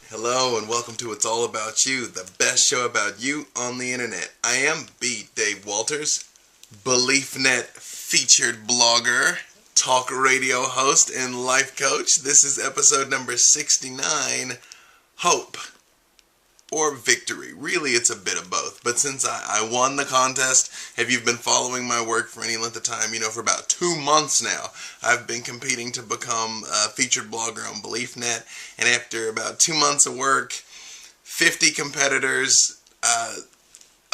Hello and welcome to It's All About You, the best show about you on the internet. I am B. Dave Walters, Beliefnet featured blogger, talk radio host, and life coach. This is episode number 69, Hope or Victory. Really, it's a bit of both. But since I won the contest, if you've been following my work for any length of time, you know for about 2 months now, I've been competing to become a featured blogger on Beliefnet. And after about 2 months of work, 50 competitors, a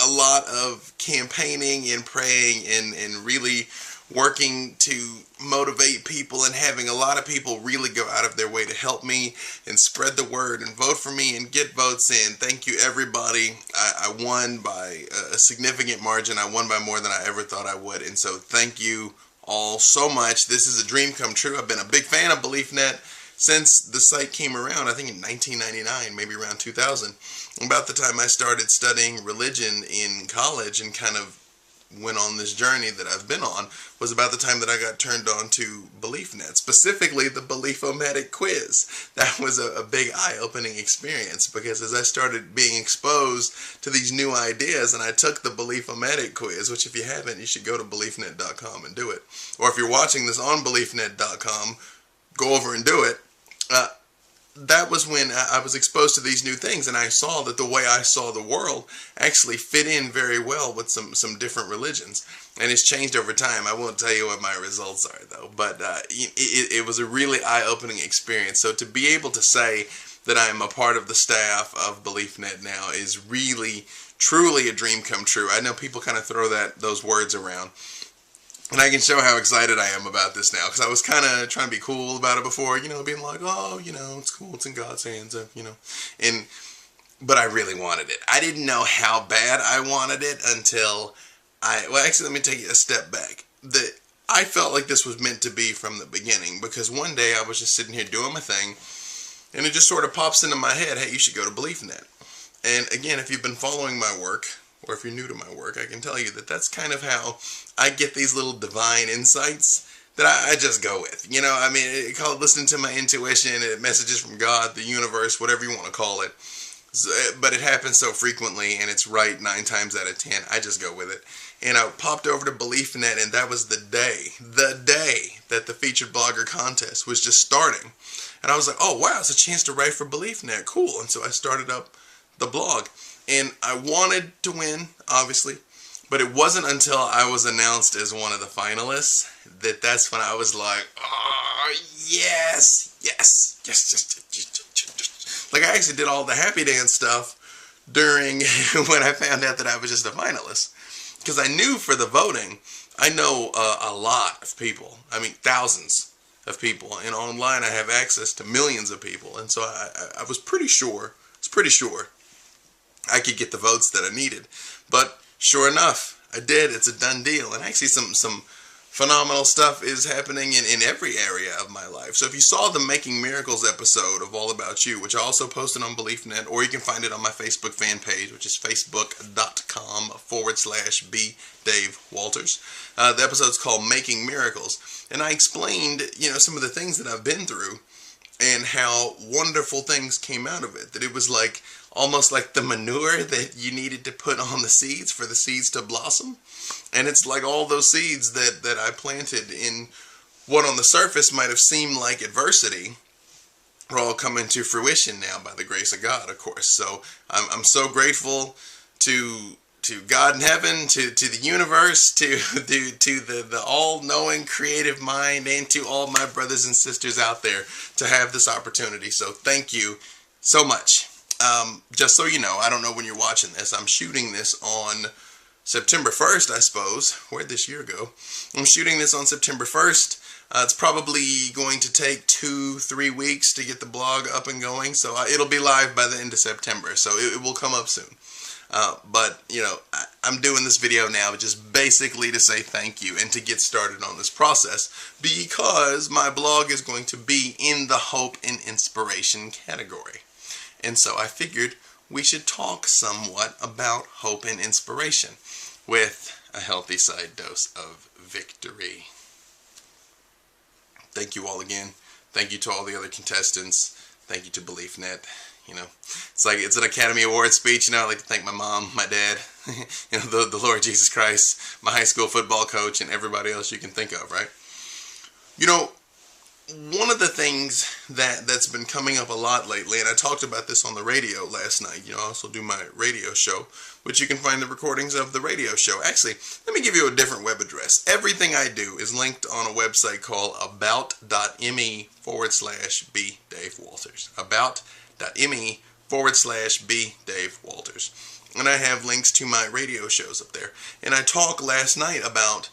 lot of campaigning and praying and really working to motivate people and having a lot of people really go out of their way to help me and spread the word and vote for me and get votes in. Thank you, everybody. I won by a significant margin. I won by more than I ever thought I would. And so thank you all so much. This is a dream come true. I've been a big fan of Beliefnet since the site came around, I think in 1999, maybe around 2000. About the time I started studying religion in college and kind of went on this journey that I've been on, was about the time that I got turned on to Beliefnet, specifically the Belief-O-Matic quiz. That was a big eye-opening experience because as I started being exposed to these new ideas and I took the Belief-O-Matic quiz, which if you haven't, you should go to Beliefnet.com and do it. Or if you're watching this on Beliefnet.com, go over and do it. That was when I was exposed to these new things and I saw that the way I saw the world actually fit in very well with some different religions. And it's changed over time. I won't tell you what my results are though, but it was a really eye-opening experience. So to be able to say that I'm a part of the staff of Beliefnet now is really, truly a dream come true. I know people kind of throw those words around. And I can show how excited I am about this now, because I was kind of trying to be cool about it before, being like, oh, it's cool, it's in God's hands, but I really wanted it. I didn't know how bad I wanted it until actually, let me take a step back. I felt like this was meant to be from the beginning, because one day I was just sitting here doing my thing, and it just sort of pops into my head, hey, you should go to Beliefnet. And again, if you've been following my work, or if you're new to my work, I can tell you that that's kind of how I get these little divine insights that I just go with. Call it listening to my intuition, messages from God, the universe, whatever you want to call it. But it happens so frequently, and it's right 9 times out of 10. I just go with it. And I popped over to Beliefnet, and that was the day that the featured blogger contest was just starting. And I was like, oh, wow, it's a chance to write for Beliefnet. Cool. And so I started up the blog. And I wanted to win, obviously, but it wasn't until I was announced as one of the finalists that's when I was like, oh, yes. Like, I actually did all the happy dance stuff during when I found out that I was just a finalist. Because I knew for the voting, I know a lot of people. I mean, thousands of people. And online, I have access to millions of people. And so I was pretty sure, I could get the votes that I needed. But sure enough, I did. It's a done deal. And actually some phenomenal stuff is happening in every area of my life. So if you saw the Making Miracles episode of All About You, which I also posted on Beliefnet, or you can find it on my Facebook fan page, which is facebook.com/B Dave Walters. The episode's called Making Miracles. And I explained, some of the things that I've been through and how wonderful things came out of it. That it was like almost like the manure that you needed to put on the seeds for the seeds to blossom. And it's like all those seeds that I planted in what on the surface might have seemed like adversity are all coming to fruition now by the grace of God, of course. So I'm so grateful to God in heaven, to the universe, to the all-knowing creative mind, and to all my brothers and sisters out there to have this opportunity. So thank you so much. Just so you know, I don't know when you're watching this, I'm shooting this on September 1st, I suppose. Where'd this year go? I'm shooting this on September 1st. It's probably going to take 2-3 weeks to get the blog up and going, so it'll be live by the end of September, so it will come up soon. But I'm doing this video now just basically to say thank you and to get started on this process, because my blog is going to be in the hope and inspiration category. And so I figured we should talk somewhat about hope and inspiration with a healthy side dose of victory. Thank you all again. Thank you to all the other contestants. Thank you to Beliefnet. You know, it's an Academy Award speech. You know, I like to thank my mom, my dad, you know, the Lord Jesus Christ, my high school football coach, and everybody else you can think of, right? You know, one of the things that's been coming up a lot lately, and I talked about this on the radio last night. You know, I also do my radio show, which you can find the recordings of the radio show. Actually, let me give you a different web address. Everything I do is linked on a website called about.me/B Dave Walters. About.me/B Dave Walters. And I have links to my radio shows up there. And I talked last night about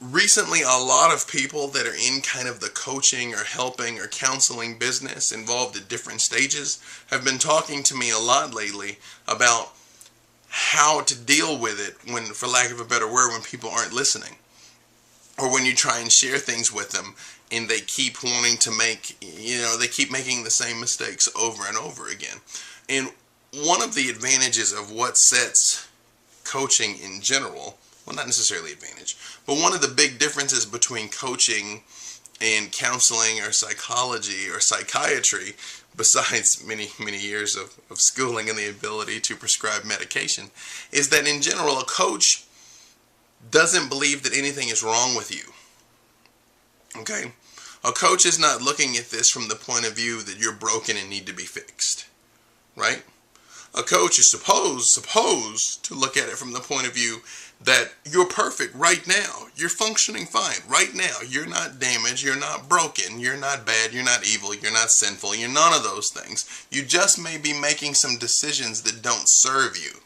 recently a lot of people that are in kind of the coaching or helping or counseling business, involved at different stages, have been talking to me a lot lately about how to deal with it when, for lack of a better word, when people aren't listening, or when you try and share things with them and they keep wanting to make, you know, they keep making the same mistakes over and over again. And one of the advantages of what sets coaching in general, well, not necessarily advantage, but one of the big differences between coaching and counseling or psychology or psychiatry, besides many years of schooling and the ability to prescribe medication, is that in general a coach doesn't believe that anything is wrong with you. Okay? A coach is not looking at this from the point of view that you're broken and need to be fixed. Right? A coach is supposed to look at it from the point of view that you're perfect right now. You're functioning fine right now. You're not damaged. You're not broken. You're not bad. You're not evil. You're not sinful. You're none of those things. You just may be making some decisions that don't serve you.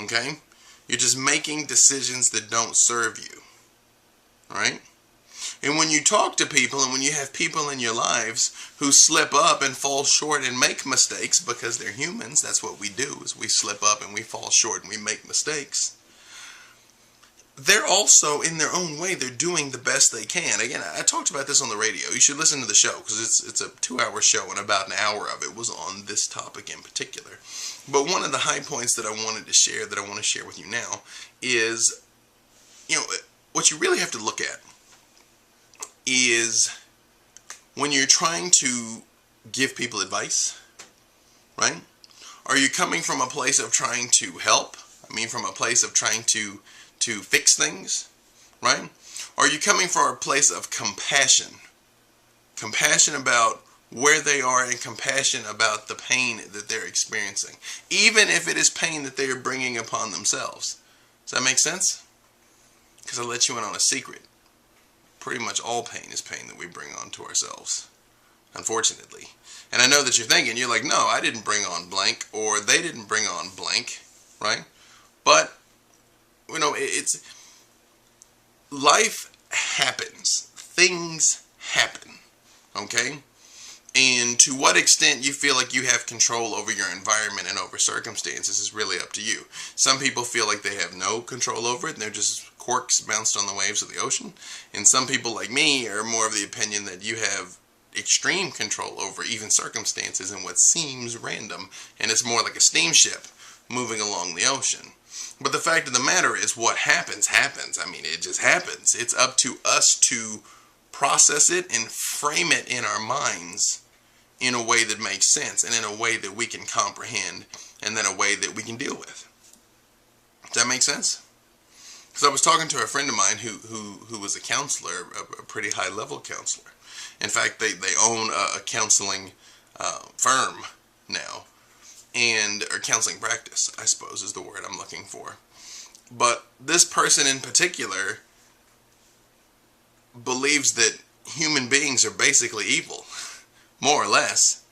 Okay? You're just making decisions that don't serve you. Alright? And when you talk to people and when you have people in your lives who slip up and fall short and make mistakes, because they're humans, that's what we do, is we slip up and we fall short and we make mistakes. They're also, in their own way, they're doing the best they can. Again, I talked about this on the radio. You should listen to the show, because it's a 2-hour show, and about an hour of it was on this topic in particular. But one of the high points that I wanted to share, that I want to share with you now, is, you know, what you really have to look at is when you're trying to give people advice, right? Are you coming from a place of trying to help? I mean, from a place of trying to fix things, right? Or are you coming from a place of compassion? Compassion about where they are and compassion about the pain that they're experiencing, even if it is pain that they are bringing upon themselves. Does that make sense? Because I'll let you in on a secret. Pretty much all pain is pain that we bring on to ourselves, unfortunately. And I know that you're thinking, you're like, no, I didn't bring on blank, or they didn't bring on blank, right? But, you know, it's life happens. Things happen, okay? And to what extent you feel like you have control over your environment and over circumstances is really up to you. Some people feel like they have no control over it, and they're just corks bounced on the waves of the ocean. And some people like me are more of the opinion that you have extreme control over even circumstances and what seems random, and it's more like a steamship moving along the ocean. But the fact of the matter is, what happens, happens. I mean, it just happens. It's up to us to process it and frame it in our minds in a way that makes sense and in a way that we can comprehend and then a way that we can deal with. Does that make sense? Because I was talking to a friend of mine who was a counselor, a pretty high-level counselor. In fact, they own a counseling firm now, or counseling practice, I suppose is the word I'm looking for. But this person in particular believes that human beings are basically evil, more or less.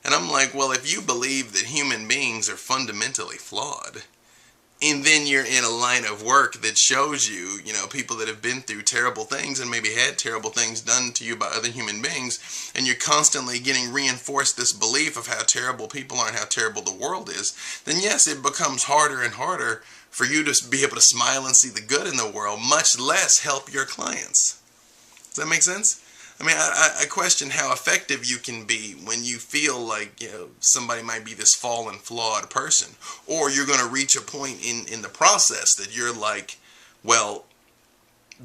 And I'm like, well, if you believe that human beings are fundamentally flawed, and then you're in a line of work that shows you, you know, people that have been through terrible things and maybe had terrible things done to you by other human beings, and you're constantly getting reinforced this belief of how terrible people are and how terrible the world is, then yes, it becomes harder and harder for you to be able to smile and see the good in the world, much less help your clients. Does that make sense? I mean, I question how effective you can be when you feel like, you know, somebody might be this fallen, flawed person. Or you're going to reach a point in the process that you're like, well,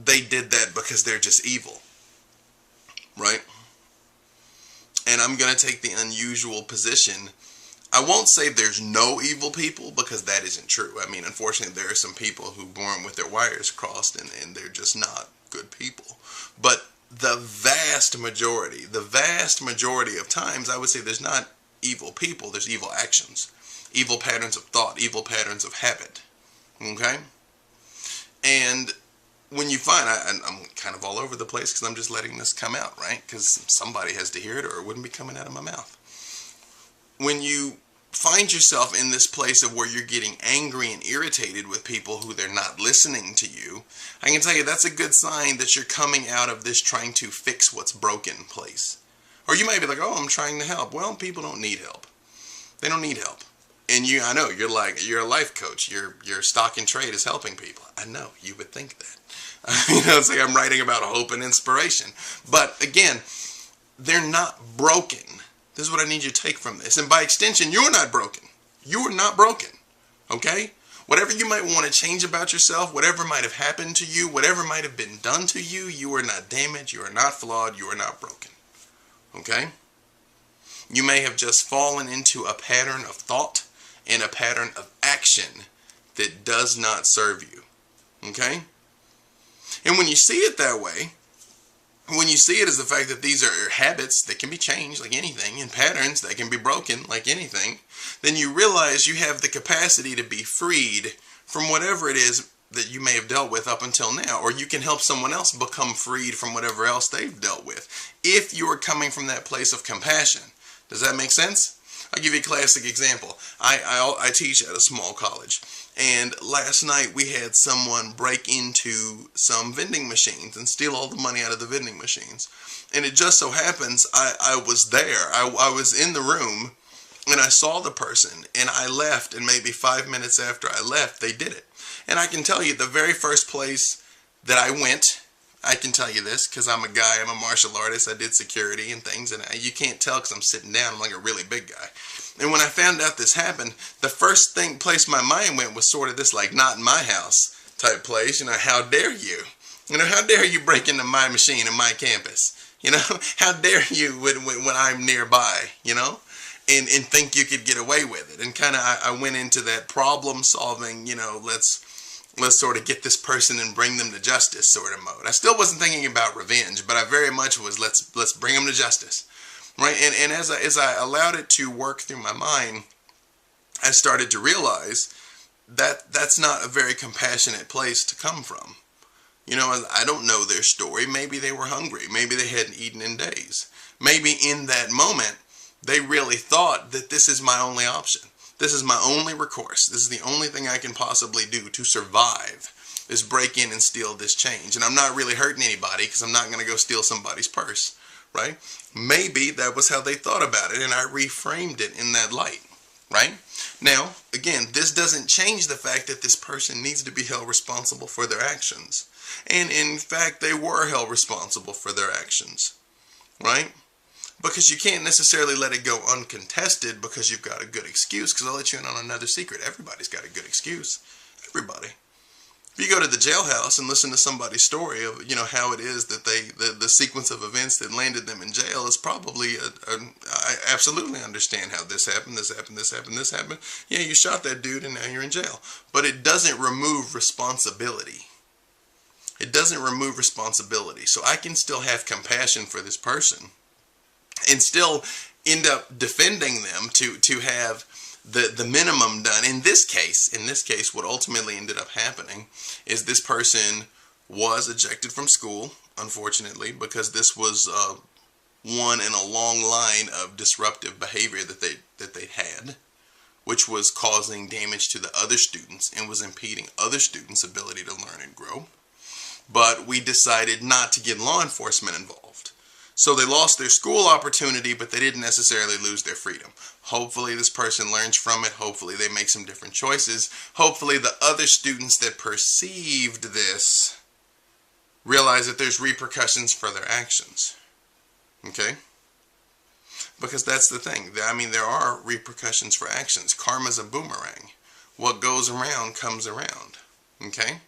they did that because they're just evil. Right? And I'm going to take the unusual position I won't say there's no evil people, because that isn't true. I mean, unfortunately, there are some people who born with their wires crossed, and they're just not good people. But the vast majority of times, I would say there's not evil people, there's evil actions, evil patterns of thought, evil patterns of habit. Okay? And when you find, I'm kind of all over the place because I'm just letting this come out, right? Because somebody has to hear it, or it wouldn't be coming out of my mouth. When you find yourself in this place of where you're getting angry and irritated with people who they're not listening to you, I can tell you that's a good sign that you're coming out of this trying to fix what's broken place. Or you might be like, oh, I'm trying to help. Well, people don't need help. They don't need help. And I know, you're a life coach. Your stock and trade is helping people. I know, you would think that. It's like I'm writing about hope and inspiration. But again, they're not broken. This is what I need you to take from this. And by extension, you're not broken. You're not broken. Okay? Whatever you might want to change about yourself, whatever might have happened to you, whatever might have been done to you, you are not damaged, you are not flawed, you are not broken. Okay? You may have just fallen into a pattern of thought and a pattern of action that does not serve you. Okay? And when you see it that way, when you see it as the fact that these are habits that can be changed like anything, and patterns that can be broken like anything, then you realize you have the capacity to be freed from whatever it is that you may have dealt with up until now, or you can help someone else become freed from whatever else they've dealt with, if you are coming from that place of compassion. Does that make sense? I'll give you a classic example. I teach at a small college, and last night we had someone break into some vending machines and steal all the money out of the vending machines. And it just so happens I was there. I was in the room, and I saw the person, and I left, and maybe 5 minutes after I left, they did it. And I can tell you, the very first place that I went, I can tell you this because I'm a guy, I'm a martial artist, I did security and things, and you can't tell because I'm sitting down, I'm like a really big guy. And when I found out this happened, the first place my mind went was sort of this like not in my house type place, how dare you? How dare you break into my machine in my campus? How dare you when I'm nearby, and think you could get away with it. And kind of I went into that problem solving, let's sort of get this person and bring them to justice sort of mode. I still wasn't thinking about revenge, but I very much was let's bring them to justice, right? And as I allowed it to work through my mind, I started to realize that that's not a very compassionate place to come from. I don't know their story. Maybe they were hungry. Maybe they hadn't eaten in days. Maybe in that moment they really thought that this is my only option. This is my only recourse. This is the only thing I can possibly do to survive, is break in and steal this change. And I'm not really hurting anybody because I'm not going to go steal somebody's purse, right? Maybe that was how they thought about it, and I reframed it in that light, right? Now, again, this doesn't change the fact that this person needs to be held responsible for their actions. And in fact, they were held responsible for their actions, right? Because you can't necessarily let it go uncontested because you've got a good excuse. Because I'll let you in on another secret. Everybody's got a good excuse. Everybody. If you go to the jailhouse and listen to somebody's story of, how it is that the sequence of events that landed them in jail is probably, I absolutely understand how this happened, this happened, this happened, this happened. Yeah, you shot that dude and now you're in jail. But it doesn't remove responsibility. It doesn't remove responsibility. So I can still have compassion for this person and still end up defending them to have the minimum done. In this case, what ultimately ended up happening is this person was ejected from school, unfortunately, because this was one in a long line of disruptive behavior that they had, which was causing damage to the other students and was impeding other students' ability to learn and grow. But we decided not to get law enforcement involved. So they lost their school opportunity, but they didn't necessarily lose their freedom. Hopefully this person learns from it. Hopefully they make some different choices. Hopefully the other students that perceived this realize that there's repercussions for their actions. Okay? Because that's the thing. I mean, there are repercussions for actions. Karma's a boomerang. What goes around comes around. Okay?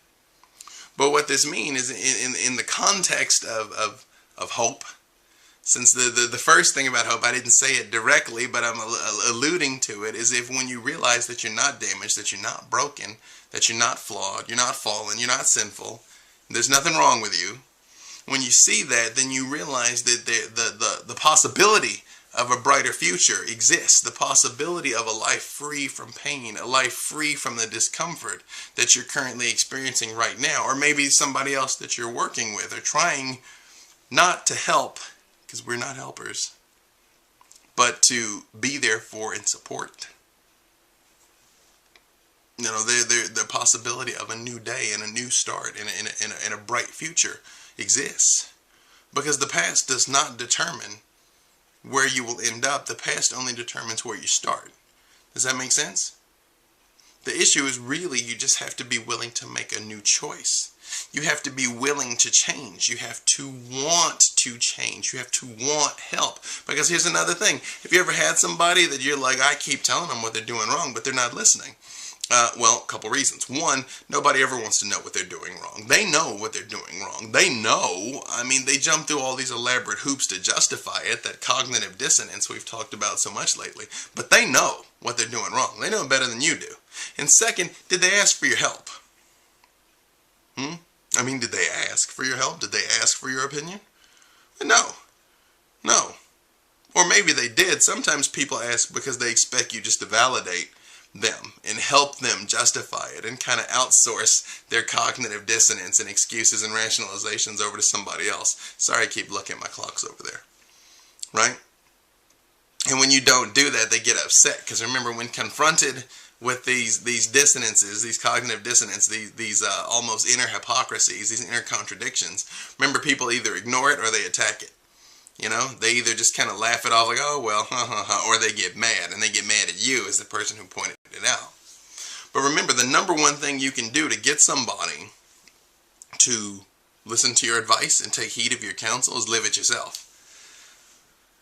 But what this means is in the context of hope, Since the first thing about hope, I didn't say it directly, but I'm alluding to it, is if when you realize that you're not damaged, that you're not broken, that you're not flawed, you're not fallen, you're not sinful, there's nothing wrong with you. When you see that, then you realize that the possibility of a brighter future exists. The possibility of a life free from pain, a life free from the discomfort that you're currently experiencing right now, or maybe somebody else that you're working with or trying not to help, because we're not helpers, but to be there for and support. You know, the possibility of a new day and a new start and a bright future exists. Because the past does not determine where you will end up. The past only determines where you start. Does that make sense? The issue is really you just have to be willing to make a new choice. You have to be willing to change. You have to want to change. You have to want help. Because here's another thing. Have you ever had somebody that you're like, I keep telling them what they're doing wrong, but they're not listening? Well, a couple reasons. One, nobody ever wants to know what they're doing wrong. They know what they're doing wrong. They know. I mean, they jump through all these elaborate hoops to justify it, that cognitive dissonance we've talked about so much lately. But they know what they're doing wrong. They know better than you do. And second, did they ask for your help? I mean, did they ask for your help? Did they ask for your opinion? No. No. Or maybe they did. Sometimes people ask because they expect you just to validate them and help them justify it and kind of outsource their cognitive dissonance and excuses and rationalizations over to somebody else. Sorry, I keep looking at my clocks over there. Right? And when you don't do that, they get upset. Because remember, when confronted with these dissonances, these cognitive dissonance, these almost inner hypocrisies, these inner contradictions, remember, people either ignore it or they attack it. You know, they either just kind of laugh it off like, oh, well, or they get mad, and they get mad at you as the person who pointed it out. But remember, the number one thing you can do to get somebody to listen to your advice and take heed of your counsel is live it yourself.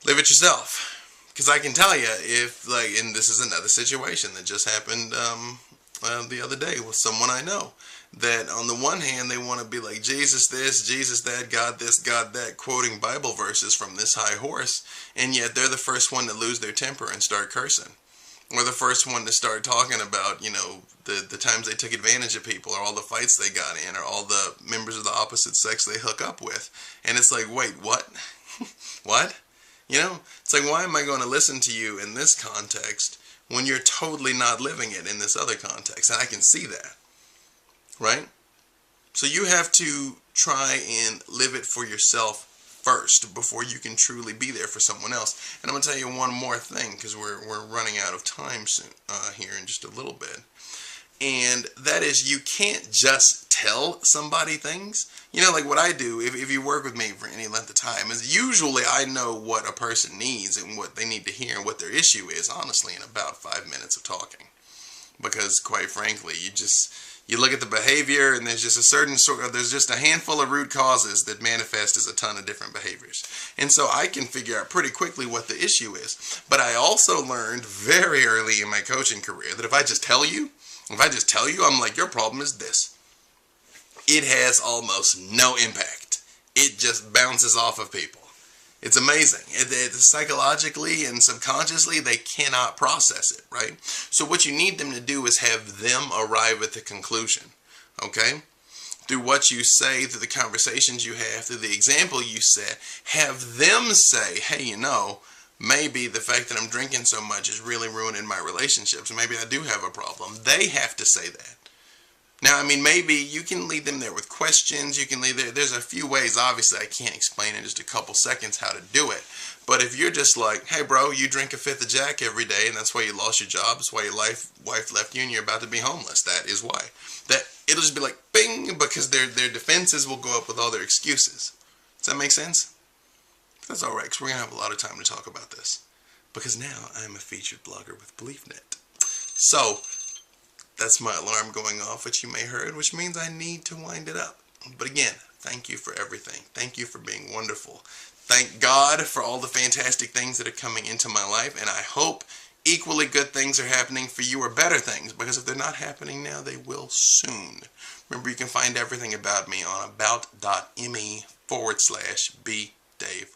Live it yourself. Because I can tell you, if, like, and this is another situation that just happened the other day with someone I know, that on the one hand they want to be like Jesus this, Jesus that, God this, God that, quoting Bible verses from this high horse, and yet they're the first one to lose their temper and start cursing. Or the first one to start talking about, you know, the times they took advantage of people, or all the fights they got in, or all the members of the opposite sex they hook up with. And it's like, wait, what? What? You know, it's like, why am I going to listen to you in this context when you're totally not living it in this other context? And I can see that. Right? So you have to try and live it for yourself first before you can truly be there for someone else. And I'm going to tell you one more thing, because we're running out of time soon here in just a little bit. And that is, you can't just tell somebody things. You know, like what I do, if you work with me for any length of time, is usually I know what a person needs and what they need to hear and what their issue is, honestly, in about 5 minutes of talking. Because, quite frankly, you look at the behavior, and there's just a certain sort of, there's just a handful of root causes that manifest as a ton of different behaviors. And so I can figure out pretty quickly what the issue is. But I also learned very early in my coaching career that if I just tell you, I'm like, your problem is this. It has almost no impact. It just bounces off of people. It's amazing. Psychologically and subconsciously, they cannot process it, right? So what you need them to do is have them arrive at the conclusion, okay? Through what you say, through the conversations you have, through the example you set, have them say, hey, you know, maybe the fact that I'm drinking so much is really ruining my relationships. Maybe I do have a problem. They have to say that. Now, I mean, maybe you can lead them there with questions. You can lead there. There's a few ways. Obviously, I can't explain in just a couple seconds how to do it. But if you're just like, hey, bro, you drink a fifth of Jack every day, and that's why you lost your job. That's why your wife left you, and you're about to be homeless. That is why. That it'll just be like, bing, because their defenses will go up with all their excuses. Does that make sense? That's all right, because we're going to have a lot of time to talk about this. Because now I am a featured blogger with Beliefnet. So that's my alarm going off, which you may have heard, which means I need to wind it up. But again, thank you for everything. Thank you for being wonderful. Thank God for all the fantastic things that are coming into my life, and I hope equally good things are happening for you, or better things, because if they're not happening now, they will soon. Remember, you can find everything about me on about.me/BDave